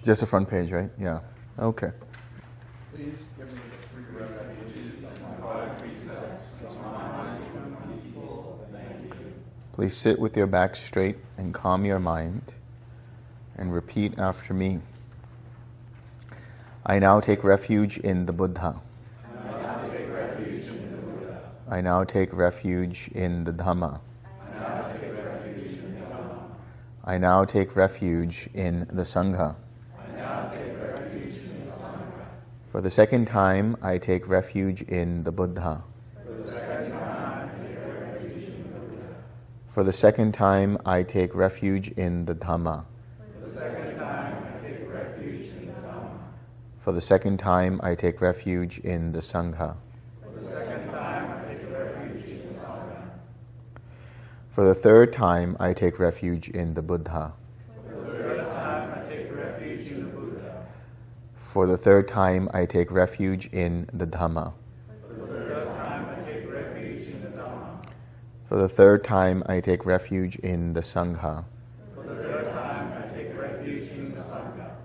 Just the front page, right? Yeah. Okay. Please give me the 3 refuges of my 5 precepts, that my mind become peaceful. Thank you. Please sit with your back straight and calm your mind and repeat after me. I now take refuge in the Buddha. I now take refuge in the Buddha. I now take refuge in the Dhamma. I now take refuge in the Dhamma. I now take refuge in the Sangha. I now take refuge in the Sangha. For the second time, I take refuge in the Buddha. For the second time, I take refuge in the Buddha. For the second time, I take refuge in the Dhamma. For the second time, I take refuge in the Dhamma. For the second time, I take refuge in the Sangha. For the second time, I take refuge in the Sangha. For the third time, I take refuge in the Buddha. For the third time, I take refuge in the Buddha. For the third time, I take refuge in the Dhamma. For the third time, I take refuge in the Dhamma. For the third time, I take refuge in the Sangha. For the third time, I take refuge in the Sangha.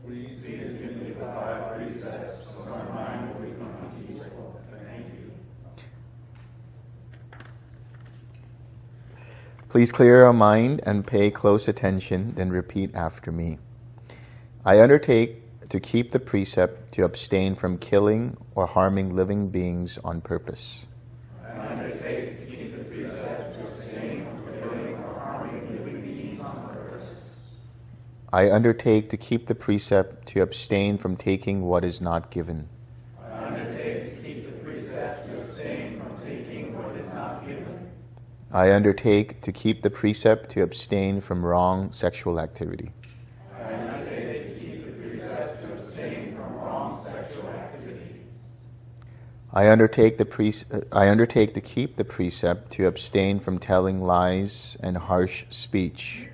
Please give me the 5 precepts, so my mind will become peaceful. Thank you. Please clear your mind and pay close attention, then repeat after me. I undertake to keep the precept to abstain from killing or harming living beings on purpose. I undertake to keep the precept to abstain from killing or harming living beings on purpose. I undertake to keep the precept to abstain from taking what is not given. I undertake to keep the precept to abstain from taking what is not given. I undertake to keep the precept to abstain from wrong sexual activity. I undertake to keep the precept to abstain from wrong sexual activity. I undertake to keep the precept to abstain from telling lies and harsh speech.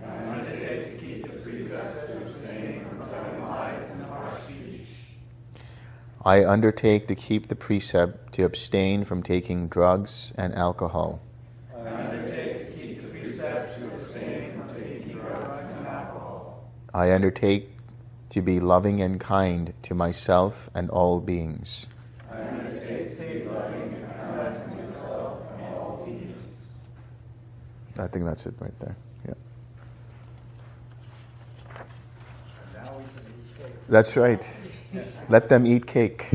I undertake to keep the precept to abstain from telling lies and harsh speech. I undertake to keep the precept to abstain from taking drugs and alcohol. I undertake to keep the precept to abstain from taking drugs and alcohol. I undertake to be loving and kind to myself and all beings. I undertake to be loving and kind to myself and all beings. I think that's it right there. Yeah. Now we can eat cake. That's right. Let them eat cake.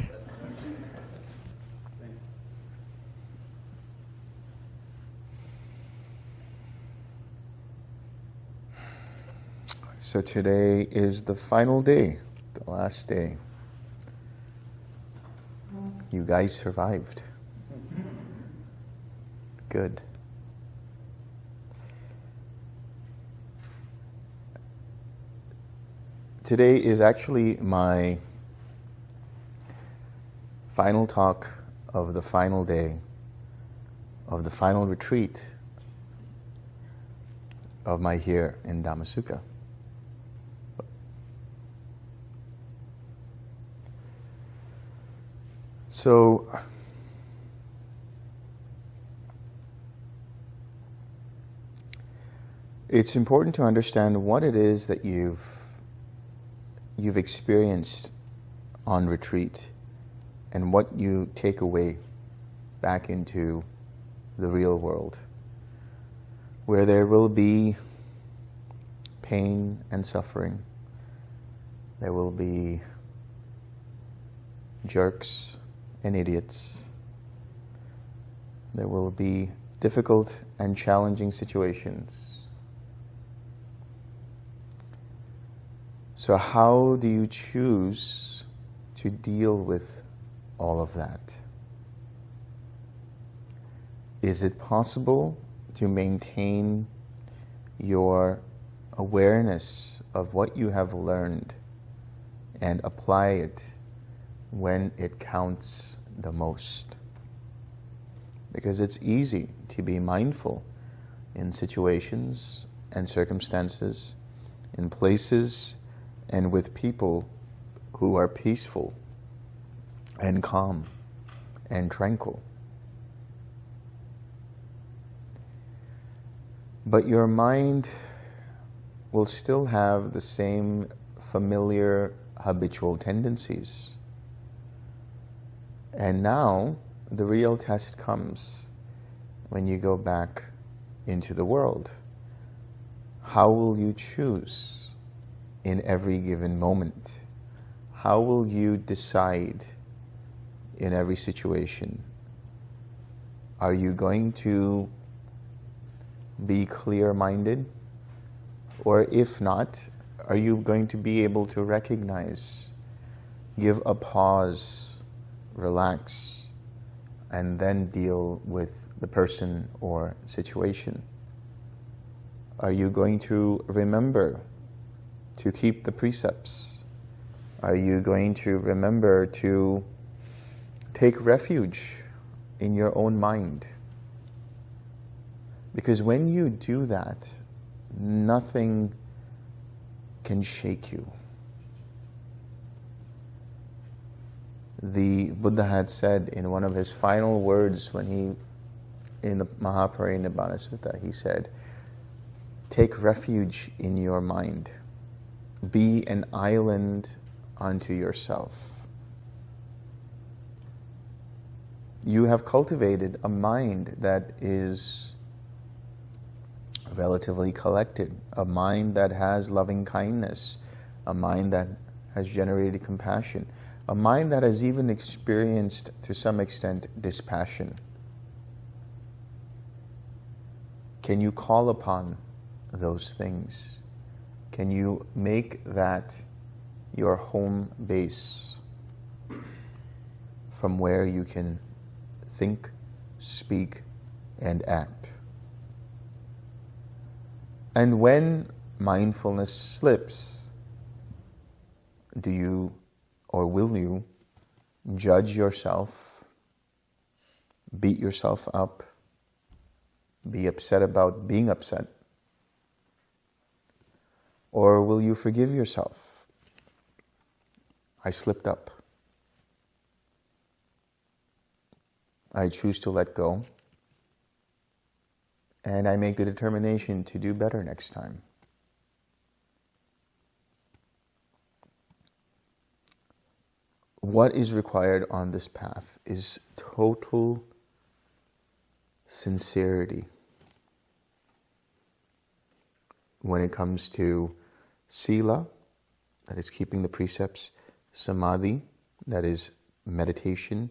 So today is the final day, the last day. You guys survived. Good. Today is actually my final talk of the final day, of the final retreat of my here in Dhamma. So, it's important to understand what it is that you've experienced on retreat and what you take away back into the real world, where there will be pain and suffering. There will be jerks and idiots. There will be difficult and challenging situations. So how do you choose to deal with all of that? Is it possible to maintain your awareness of what you have learned and apply it when it counts the most? Because it's easy to be mindful in situations and circumstances, in places and with people who are peaceful and calm and tranquil. But your mind will still have the same familiar habitual tendencies. And now the real test comes when you go back into the world. How will you choose in every given moment? How will you decide in every situation? Are you going to be clear-minded? Or if not, are you going to be able to recognize, give a pause, relax, and then deal with the person or situation? Are you going to remember to keep the precepts? Are you going to remember to take refuge in your own mind? Because when you do that, nothing can shake you. The Buddha had said in one of his final words in the Mahaparinibbana Sutta, he said, take refuge in your mind. Be an island unto yourself. You have cultivated a mind that is relatively collected, a mind that has loving kindness, a mind that has generated compassion, a mind that has even experienced, to some extent, dispassion. Can you call upon those things? Can you make that your home base from where you can think, speak, and act? And when mindfulness slips, do you or will you judge yourself, beat yourself up, be upset about being upset? Or will you forgive yourself? I slipped up. I choose to let go. And I make the determination to do better next time. What is required on this path is total sincerity when it comes to sila, that is keeping the precepts, samadhi, that is meditation,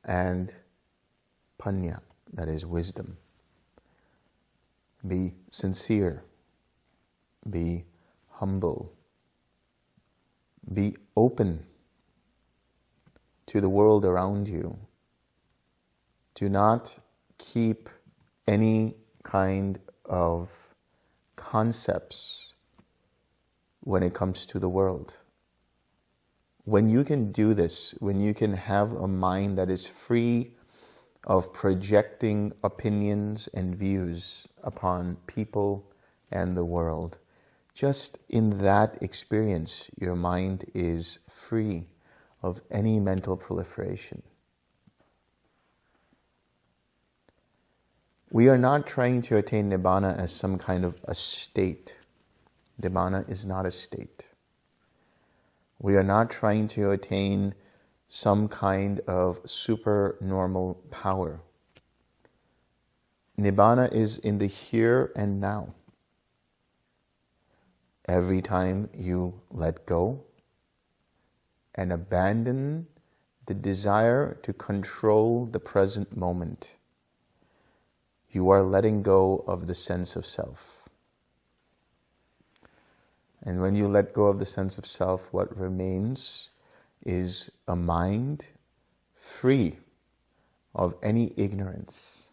and panya, that is wisdom. Be sincere, be humble, be open to the world around you. Do not keep any kind of concepts when it comes to the world. When you can do this, when you can have a mind that is free of projecting opinions and views upon people and the world, just in that experience, your mind is free of any mental proliferation. We are not trying to attain nibbana as some kind of a state. Nibbana is not a state. We are not trying to attain some kind of supernormal power. Nibbana is in the here and now. Every time you let go and abandon the desire to control the present moment, you are letting go of the sense of self. And when you let go of the sense of self, what remains is a mind free of any ignorance,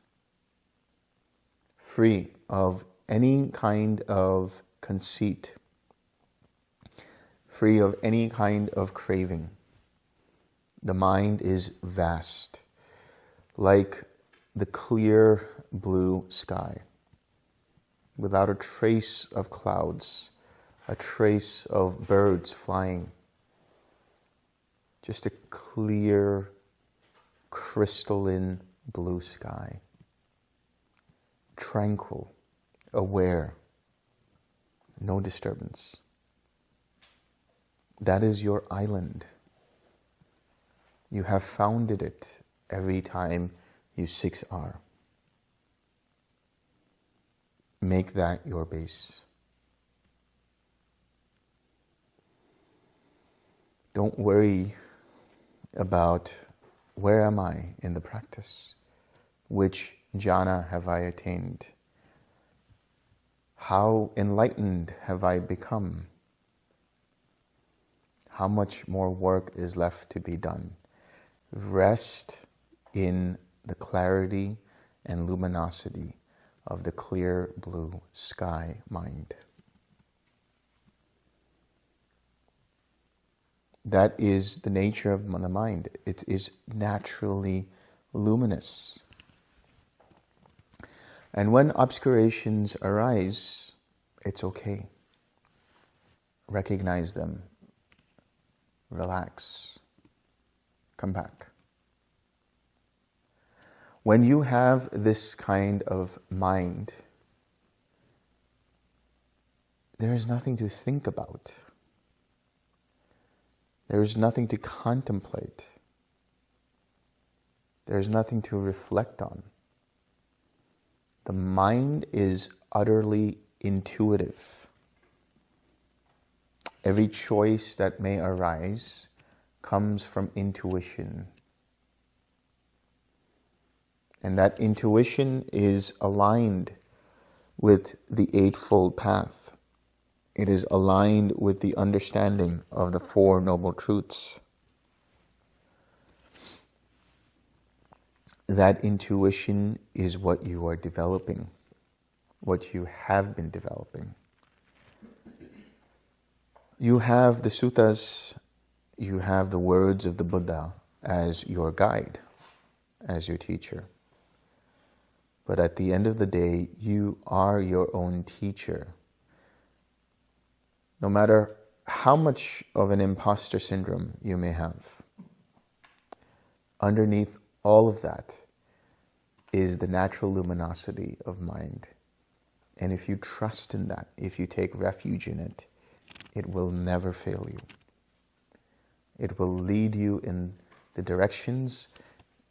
free of any kind of conceit, free of any kind of craving. The mind is vast, like the clear blue sky, without a trace of clouds, a trace of birds flying. Just a clear, crystalline blue sky. Tranquil, aware, no disturbance. That is your island. You have founded it every time you 6R. Make that your base. Don't worry about where am I in the practice? Which jhana have I attained? How enlightened have I become? How much more work is left to be done? Rest in the clarity and luminosity of the clear blue sky mind. That is the nature of the mind. It is naturally luminous. And when obscurations arise, it's okay. Recognize them. Relax. Come back. When you have this kind of mind, there is nothing to think about. There is nothing to contemplate. There is nothing to reflect on. The mind is utterly intuitive. Every choice that may arise comes from intuition. And that intuition is aligned with the Eightfold Path. It is aligned with the understanding of the Four Noble Truths. That intuition is what you are developing, what you have been developing. You have the suttas, you have the words of the Buddha as your guide, as your teacher. But at the end of the day, you are your own teacher. No matter how much of an imposter syndrome you may have, underneath all of that is the natural luminosity of mind. And if you trust in that, if you take refuge in it, it will never fail you. It will lead you in the directions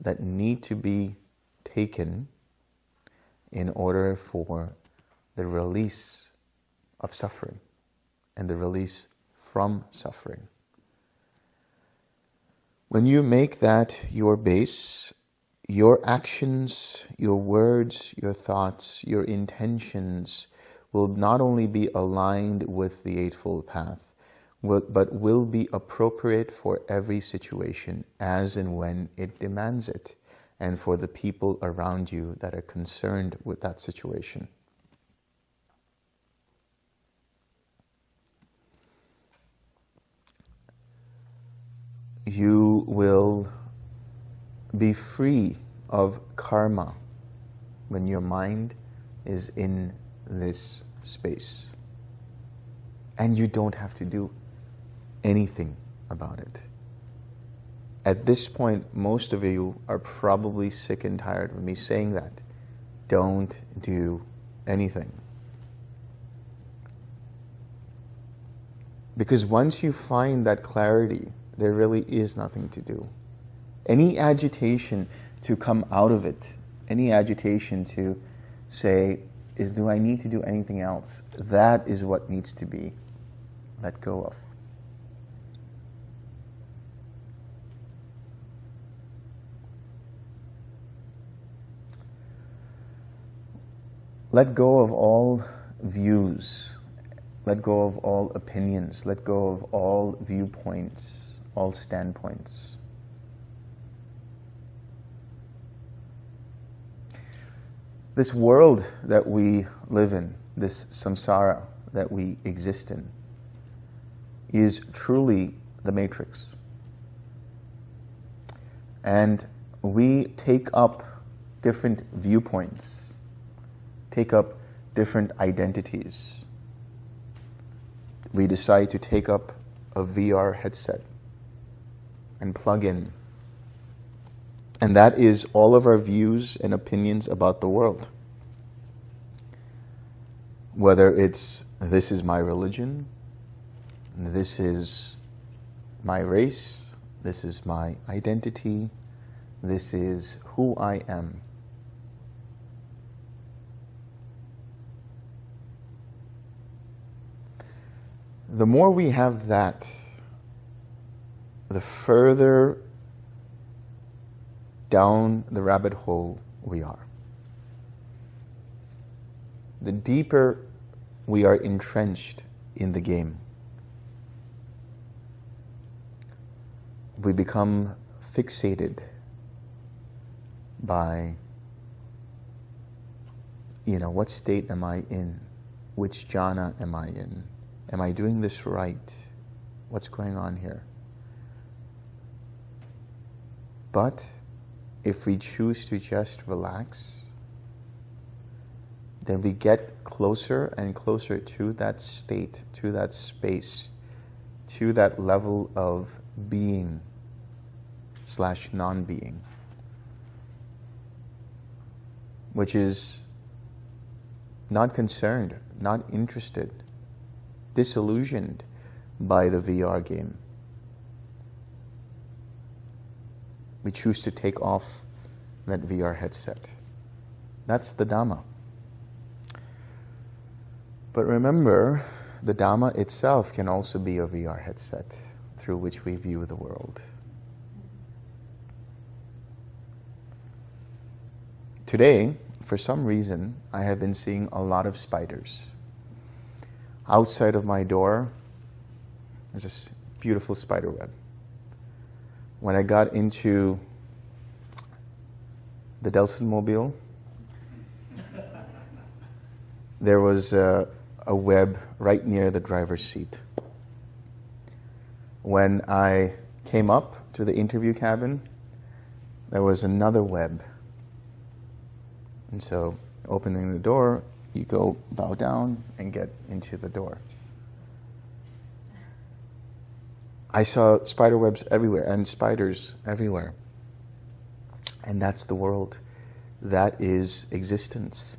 that need to be taken in order for the release of suffering and the release from suffering. When you make that your base, your actions, your words, your thoughts, your intentions will not only be aligned with the Eightfold Path, but will be appropriate for every situation as and when it demands it, and for the people around you that are concerned with that situation. You will be free of karma when your mind is in this space. And you don't have to do anything about it. At this point, most of you are probably sick and tired of me saying that. Don't do anything. Because once you find that clarity, there really is nothing to do. Any agitation to come out of it, any agitation to say, do I need to do anything else? That is what needs to be let go of. Let go of all views. Let go of all opinions. Let go of all viewpoints, all standpoints. This world that we live in, this samsara that we exist in, is truly the matrix. And we take up different viewpoints, take up different identities. We decide to take up a VR headset and plug in. And that is all of our views and opinions about the world. Whether it's this is my religion, this is my race, this is my identity, this is who I am. The more we have that, the further down the rabbit hole we are. The deeper we are entrenched in the game. We become fixated by, what state am I in? Which jhana am I in? Am I doing this right? What's going on here? But if we choose to just relax, then we get closer and closer to that state, to that space, to that level of being / non-being, which is not concerned, not interested, disillusioned by the VR game. We choose to take off that VR headset. That's the Dhamma. But remember, the Dhamma itself can also be a VR headset through which we view the world. Today, for some reason, I have been seeing a lot of spiders. Outside of my door, there's this beautiful spider web. When I got into the Delson mobile, there was a web right near the driver's seat. When I came up to the interview cabin, there was another web. And so, opening the door, you go bow down and get into the door. I saw spider webs everywhere and spiders everywhere. And that's the world. That is existence.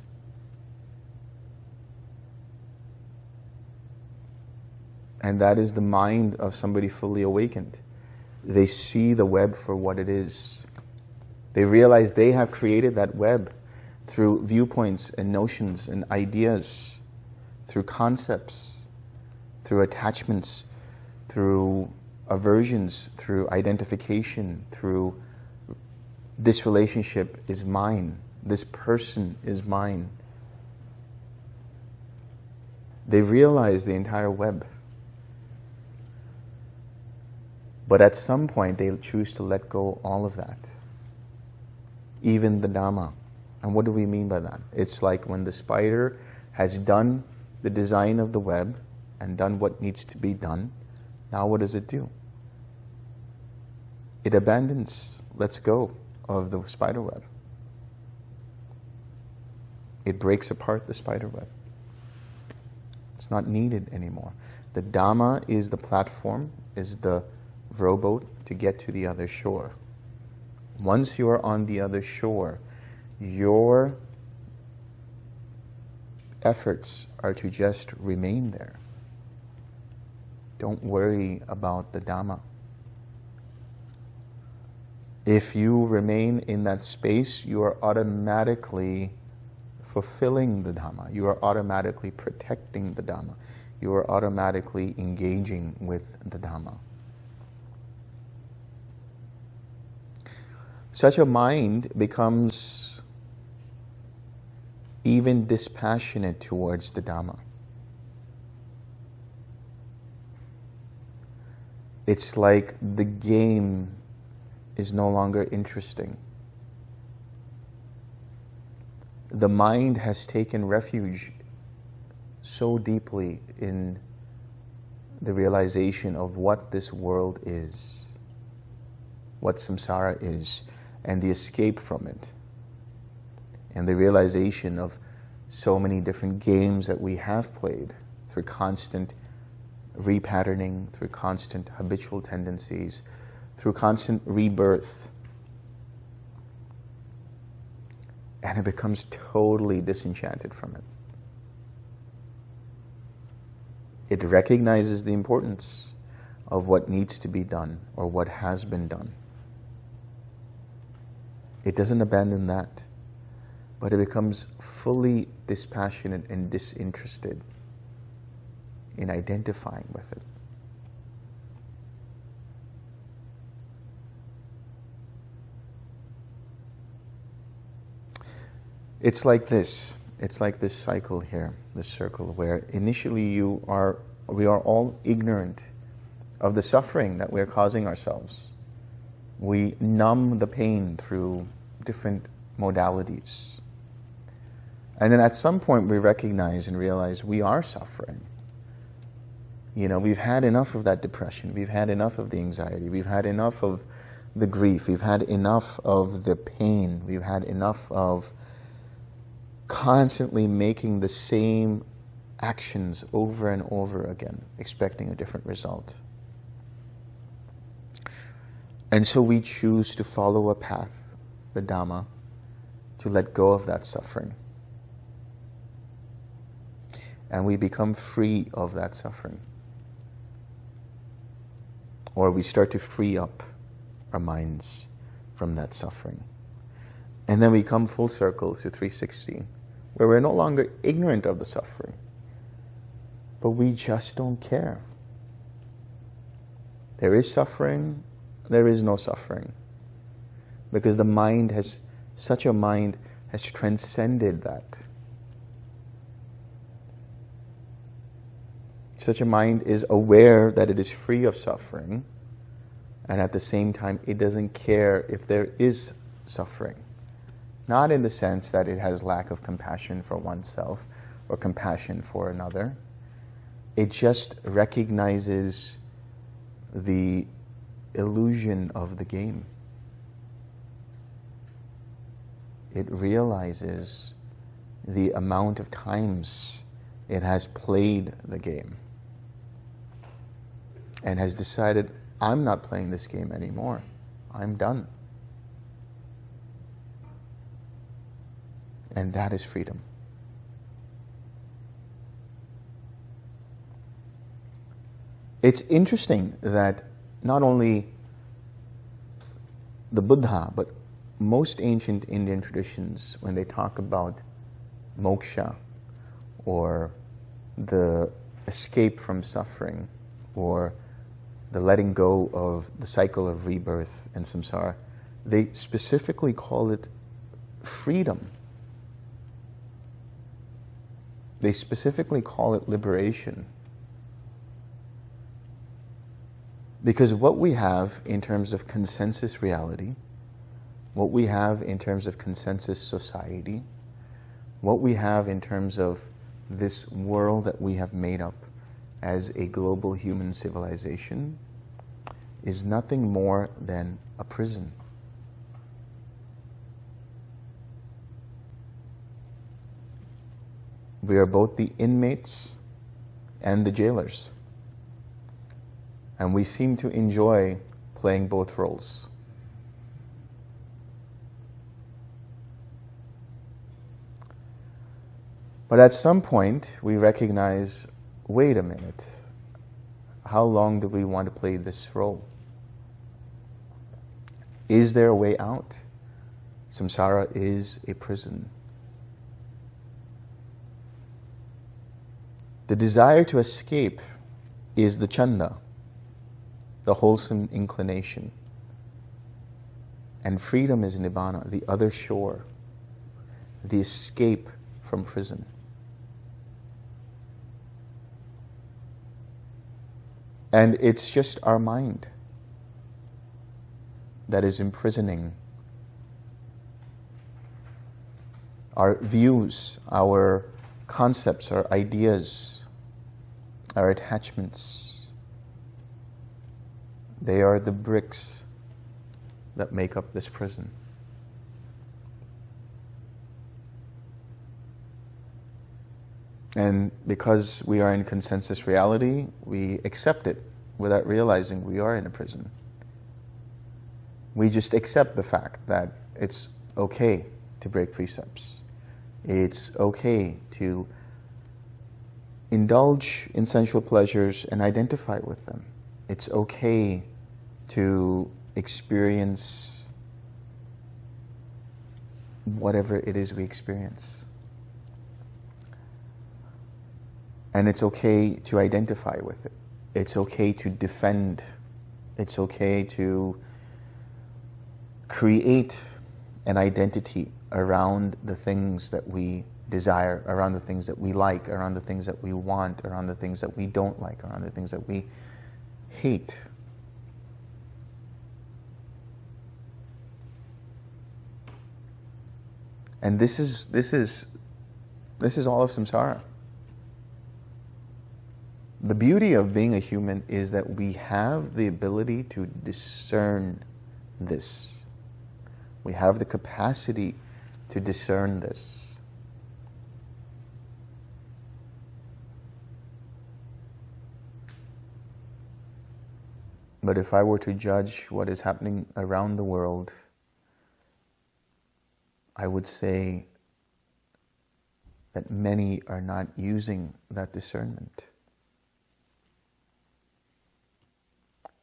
And that is the mind of somebody fully awakened. They see the web for what it is. They realize they have created that web through viewpoints and notions and ideas, through concepts, through attachments, through aversions, through identification, through this relationship is mine, this person is mine. They realize the entire web. But at some point they choose to let go all of that. Even the Dhamma. And what do we mean by that? It's like when the spider has done the design of the web and done what needs to be done, now what does it do? It abandons, lets go of the spider web. It breaks apart the spider web. It's not needed anymore. The Dhamma is the platform, is the rowboat to get to the other shore. Once you are on the other shore, your efforts are to just remain there. Don't worry about the Dhamma. If you remain in that space, you are automatically fulfilling the Dhamma. You are automatically protecting the Dhamma. You are automatically engaging with the Dhamma. Such a mind becomes even dispassionate towards the Dhamma. It's like the game is no longer interesting. The mind has taken refuge so deeply in the realization of what this world is, what samsara is, and the escape from it, and the realization of so many different games that we have played through constant repatterning, through constant habitual tendencies, through constant rebirth. And it becomes totally disenchanted from it. It recognizes the importance of what needs to be done or what has been done. It doesn't abandon that, but it becomes fully dispassionate and disinterested in identifying with it. It's like this cycle here, this circle, where initially we are all ignorant of the suffering that we're causing ourselves. We numb the pain through different modalities. And then at some point we recognize and realize we are suffering. We've had enough of that depression. We've had enough of the anxiety. We've had enough of the grief. We've had enough of the pain. We've had enough of constantly making the same actions over and over again, expecting a different result. And so we choose to follow a path, the Dhamma, to let go of that suffering. And we become free of that suffering. Or we start to free up our minds from that suffering. And then we come full circle to 360, where we're no longer ignorant of the suffering, but we just don't care. There is suffering, there is no suffering. Because such a mind has transcended that. Such a mind is aware that it is free of suffering, and at the same time it doesn't care if there is suffering. Not in the sense that it has lack of compassion for oneself or compassion for another. It just recognizes the illusion of the game. It realizes the amount of times it has played the game and has decided, I'm not playing this game anymore. I'm done. And that is freedom. It's interesting that not only the Buddha, but most ancient Indian traditions, when they talk about moksha, or the escape from suffering, or the letting go of the cycle of rebirth and samsara, they specifically call it freedom. They specifically call it liberation. Because what we have in terms of consensus reality, what we have in terms of consensus society, what we have in terms of this world that we have made up as a global human civilization, is nothing more than a prison. We are both the inmates and the jailers. And we seem to enjoy playing both roles. But at some point, we recognize, wait a minute, how long do we want to play this role? Is there a way out? Samsara is a prison. The desire to escape is the chanda, the wholesome inclination. And freedom is nibbana, the other shore, the escape from prison. And it's just our mind that is imprisoning our views, our concepts, our ideas, our attachments. They are the bricks that make up this prison. And because we are in consensus reality, we accept it without realizing we are in a prison. We just accept the fact that it's okay to break precepts. It's okay to indulge in sensual pleasures and identify with them. It's okay to experience whatever it is we experience. And it's okay to identify with it. It's okay to defend. It's okay to create an identity around the things that we desire, around the things that we like, around the things that we want, around the things that we don't like, around the things that we hate. And this is all of samsara. The beauty of being a human is that we have the ability to discern this. We have the capacity to discern this. But if I were to judge what is happening around the world, I would say that many are not using that discernment.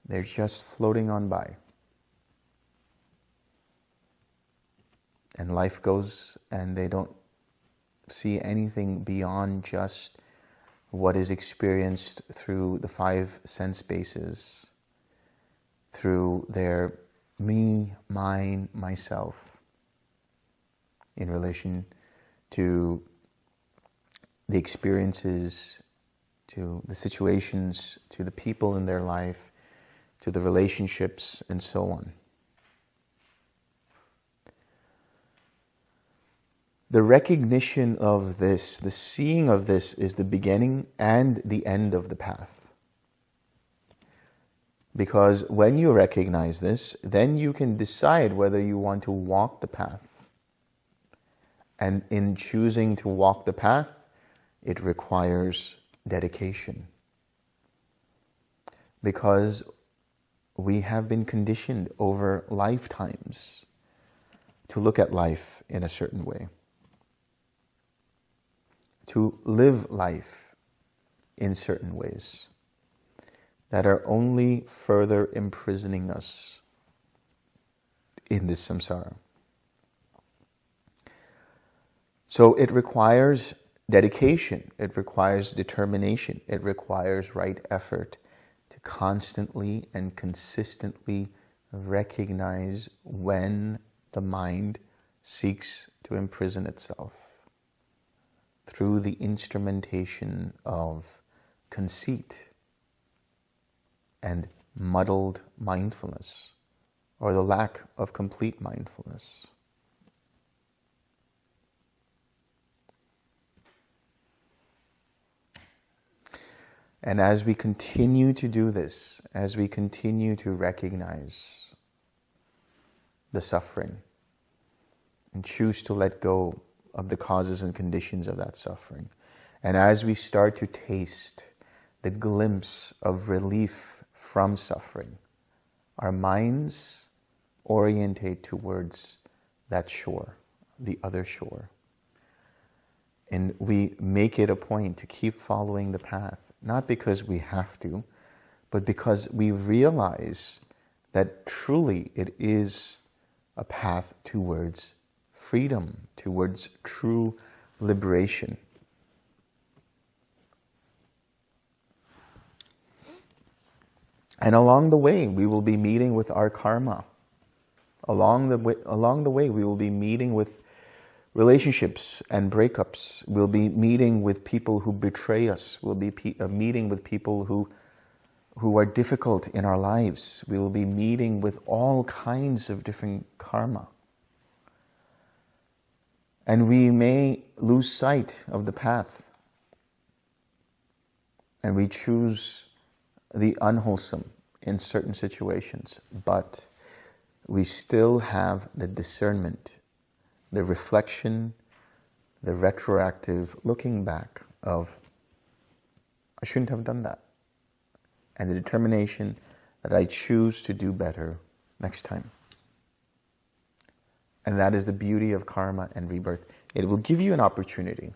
They're just floating on by. And life goes, and they don't see anything beyond just what is experienced through the 5 sense bases, through their me, mine, myself, in relation to the experiences, to the situations, to the people in their life, to the relationships, and so on. The recognition of this, the seeing of this, is the beginning and the end of the path. Because when you recognize this, then you can decide whether you want to walk the path. And in choosing to walk the path, it requires dedication. Because we have been conditioned over lifetimes to look at life in a certain way, to live life in certain ways that are only further imprisoning us in this samsara. So it requires dedication, it requires determination, it requires right effort to constantly and consistently recognize when the mind seeks to imprison itself through the instrumentation of conceit and muddled mindfulness, or the lack of complete mindfulness. And as we continue to do this, as we continue to recognize the suffering and choose to let go of the causes and conditions of that suffering, and as we start to taste the glimpse of relief from suffering, our minds orientate towards that shore, the other shore. And we make it a point to keep following the path, not because we have to, but because we realize that truly it is a path towards freedom, towards true liberation. And along the way, we will be meeting with our karma. Along the way, we will be meeting with relationships and breakups. We'll be meeting with people who betray us. We'll be meeting with people who are difficult in our lives. We will be meeting with all kinds of different karma. And we may lose sight of the path. And we choose the unwholesome in certain situations, but we still have the discernment, the reflection, the retroactive looking back of, I shouldn't have done that, and the determination that I choose to do better next time. And that is the beauty of karma and rebirth. It will give you an opportunity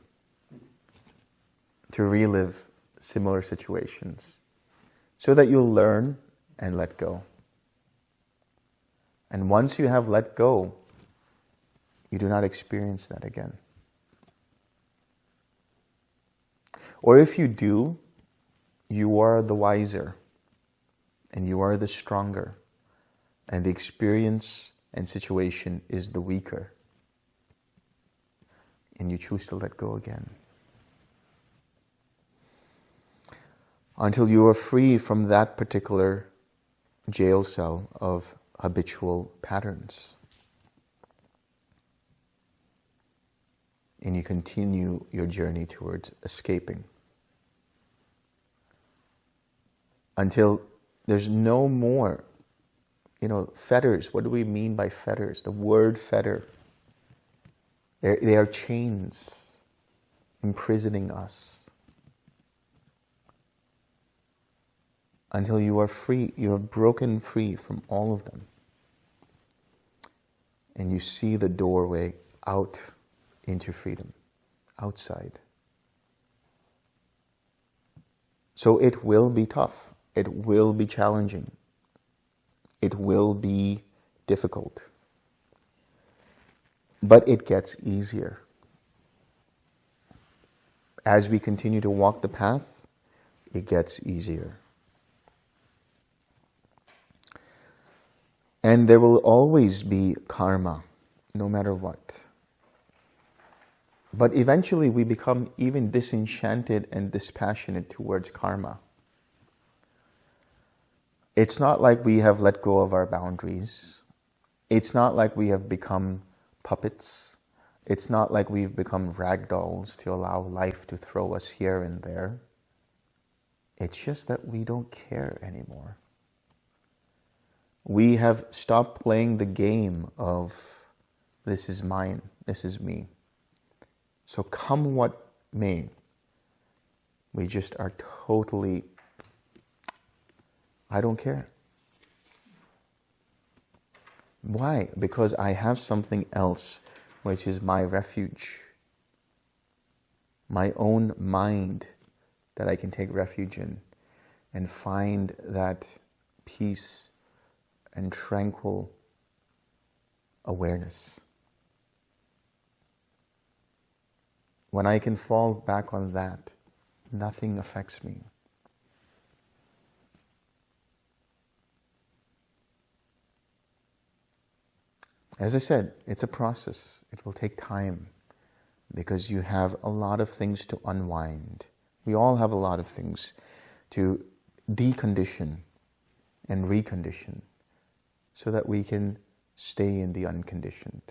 to relive similar situations so that you'll learn and let go. And once you have let go, you do not experience that again. Or if you do, you are the wiser and you are the stronger, and the experience and situation is the weaker, and you choose to let go again. Until you are free from that particular jail cell of habitual patterns. And you continue your journey towards escaping. Until there's no more, fetters. What do we mean by fetters? The word fetter. They are chains imprisoning us. Until you are free, you are broken free from all of them. And you see the doorway out into freedom, outside. So it will be tough. It will be challenging. It will be difficult. But it gets easier. As we continue to walk the path, it gets easier. And there will always be karma, no matter what. But eventually we become even disenchanted and dispassionate towards karma. It's not like we have let go of our boundaries. It's not like we have become puppets. It's not like we've become ragdolls to allow life to throw us here and there. It's just that we don't care anymore. We have stopped playing the game of, this is mine, this is me. So come what may, we just are totally, I don't care. Why? Because I have something else, which is my refuge. My own mind that I can take refuge in and find that peace and tranquil awareness. When I can fall back on that, nothing affects me. As I said, it's a process. It will take time because you have a lot of things to unwind. We all have a lot of things to decondition and recondition so that we can stay in the unconditioned.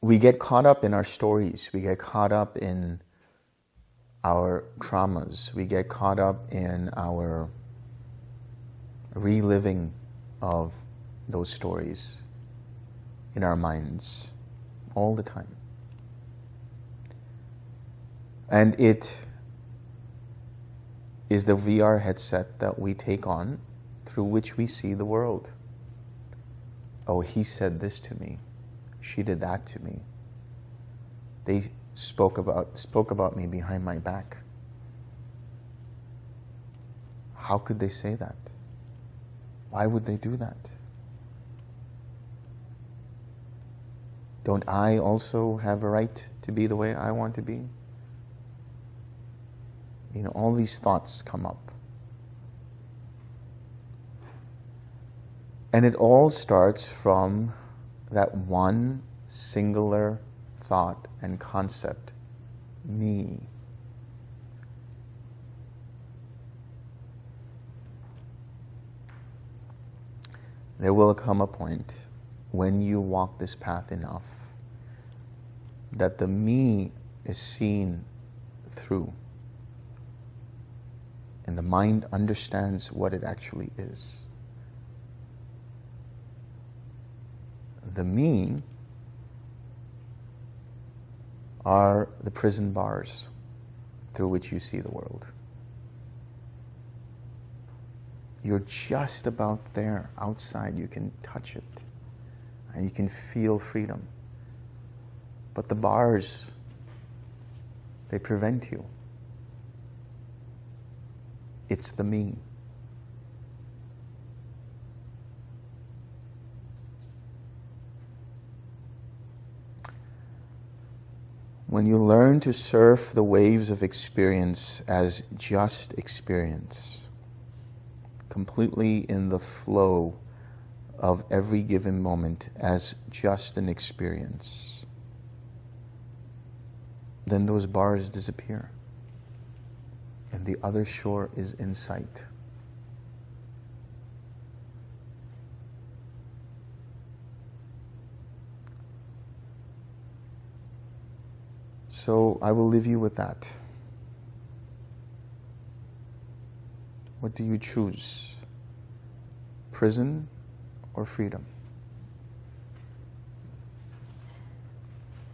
We get caught up in our stories. We get caught up in our traumas. We get caught up in our reliving of those stories in our minds all the time. And it is the VR headset that we take on through which we see the world. Oh, he said this to me. She did that to me. They spoke about me behind my back. How could they say that? Why would they do that? Don't I also have a right to be the way I want to be? All these thoughts come up. And it all starts from that one singular thought and concept, me. There will come a point when you walk this path enough that the me is seen through. And the mind understands what it actually is. The me are the prison bars through which you see the world. You're just about there, outside, you can touch it. and you can feel freedom. But the bars, they prevent you. It's the me. When you learn to surf the waves of experience as just experience, completely in the flow of every given moment as just an experience, then those bars disappear and the other shore is in sight. So I will leave you with that. What do you choose? Prison or freedom?